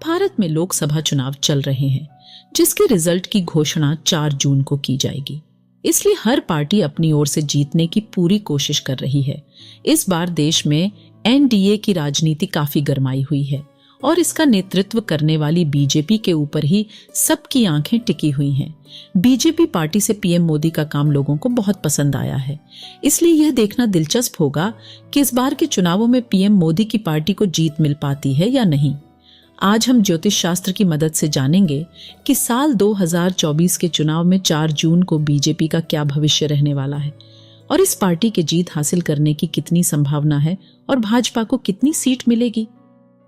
भारत में लोकसभा चुनाव चल रहे हैं, जिसके रिजल्ट की घोषणा 4 जून को की जाएगी। इसलिए हर पार्टी अपनी ओर से जीतने की पूरी कोशिश कर रही है। इस बार देश में एनडीए की राजनीति काफी गरमाई हुई है और इसका नेतृत्व करने वाली बीजेपी के ऊपर ही सबकी आंखें टिकी हुई हैं। बीजेपी पार्टी से पीएम मोदी का काम लोगों को बहुत पसंद आया है। इसलिए यह देखना दिलचस्प होगा कि इस बार के चुनावों में पीएम मोदी की पार्टी को जीत मिल पाती है या नहीं। आज हम ज्योतिष शास्त्र की मदद से जानेंगे कि साल 2024 के चुनाव में 4 जून को बीजेपी का क्या भविष्य रहने वाला है और इस पार्टी के जीत हासिल करने की कितनी संभावना है और भाजपा को कितनी सीट मिलेगी।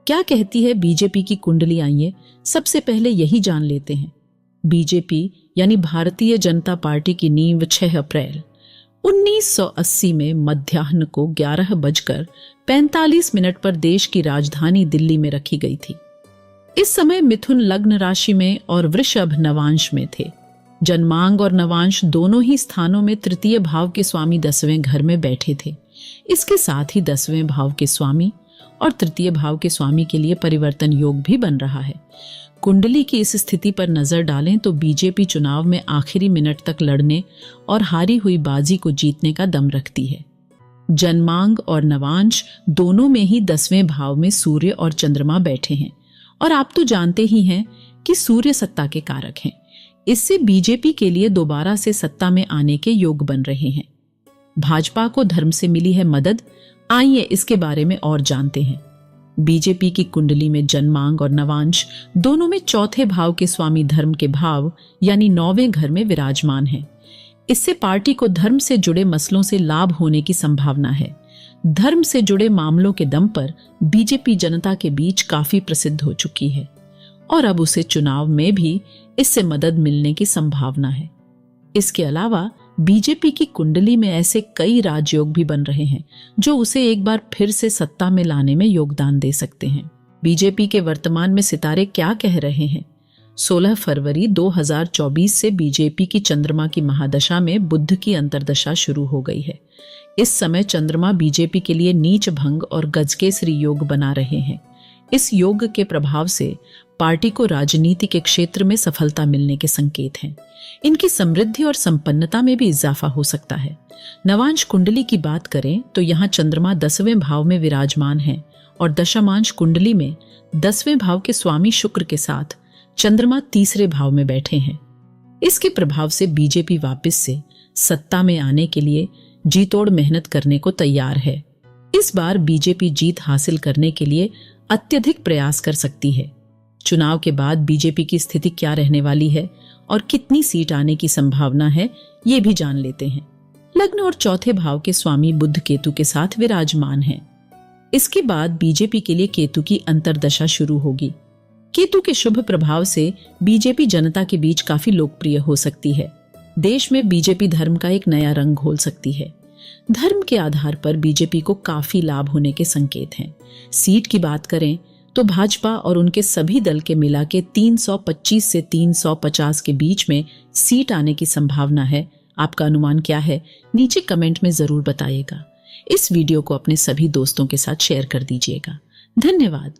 क्या कहती है बीजेपी की कुंडली, आइए सबसे पहले यही जान लेते हैं। बीजेपी यानी भारतीय जनता पार्टी की नींव 6 अप्रैल 1980 में मध्याह्न को 11:45 पर देश की राजधानी दिल्ली में रखी गई थी। इस समय मिथुन लग्न राशि में और वृषभ नवांश में थे। जन्मांग और नवांश दोनों ही स्थानों में तृतीय भाव के स्वामी 10वें घर में बैठे थे। इसके साथ ही 10वें भाव के स्वामी और तृतीय भाव के स्वामी के लिए परिवर्तन योग भी बन रहा है। कुंडली की इस स्थिति पर नजर डालें तो बीजेपी चुनाव में आखिरी मिनट तक लड़ने और हारी हुई बाजी को जीतने का दम रखती है। जन्मांग और नवांश दोनों में ही 10वें भाव में सूर्य और चंद्रमा बैठे हैं और आप तो जानते ही हैं कि सूर्य सत्ता के कारक हैं। इससे बीजेपी के लिए दोबारा से सत्ता में आने के योग बन रहे हैं। भाजपा को धर्म से मिली है मदद। आइए इसके बारे में और जानते हैं। बीजेपी की कुंडली में जन्मांग और नवांश दोनों में चौथे भाव के स्वामी धर्म के भाव यानी 9वें घर में विराजमान हैं। इससे पार्टी को धर्म से जुड़े मसलों से लाभ होने की संभावना है। धर्म से जुड़े मामलों के दम पर बीजेपी जनता के बीच काफी प्रसिद्ध हो चुकी है और अब उसे चुनाव में भी इससे मदद मिलने की संभावना है। इसके अलावा बीजेपी की कुंडली में ऐसे कई राजयोग भी बन रहे हैं जो उसे एक बार फिर से सत्ता में लाने में योगदान दे सकते हैं। बीजेपी के वर्तमान में सितारे क्या कह रहे हैं? 16 फरवरी 2024 से बीजेपी की चंद्रमा की महादशा में बुध की अंतर्दशा शुरू हो गई है। इस समय चंद्रमा बीजेपी के लिए नीच भंग और गजकेसरी योग बना रहे हैं। इस योग के प्रभाव से पार्टी को राजनीति के क्षेत्र में सफलता मिलने के संकेत हैं। इनकी समृद्धि और संपन्नता में भी इजाफा हो सकता है। नवांश कुंडली की बात करें तो यहाँ चंद्रमा 10वें भाव में विराजमान है और दशमांश कुंडली में 10वें भाव के स्वामी शुक्र के साथ चंद्रमा तीसरे भाव में बैठे हैं। इसके प्रभाव से बीजेपी वापस से सत्ता में आने के लिए जीतोड़ मेहनत करने को तैयार है। इस बार बीजेपी जीत हासिल करने के लिए अत्यधिक प्रयास कर सकती है। चुनाव के बाद बीजेपी की स्थिति क्या रहने वाली है और कितनी सीट आने की संभावना है, ये भी जान लेते हैं। लग्न और चौथे भाव के स्वामी बुध केतु के साथ विराजमान हैं। इसके बाद बीजेपी के लिए केतु की अंतर्दशा शुरू होगी। केतु के शुभ प्रभाव से बीजेपी जनता के बीच काफी लोकप्रिय हो सकती है। देश में बीजेपी धर्म का एक नया रंग घोल सकती है। धर्म के आधार पर बीजेपी को काफी लाभ होने के संकेत हैं। सीट की बात करें तो भाजपा और उनके सभी दल के मिला के 325 से 350 के बीच में सीट आने की संभावना है। आपका अनुमान क्या है? नीचे कमेंट में जरूर बताइएगा। इस वीडियो को अपने सभी दोस्तों के साथ शेयर कर दीजिएगा। धन्यवाद।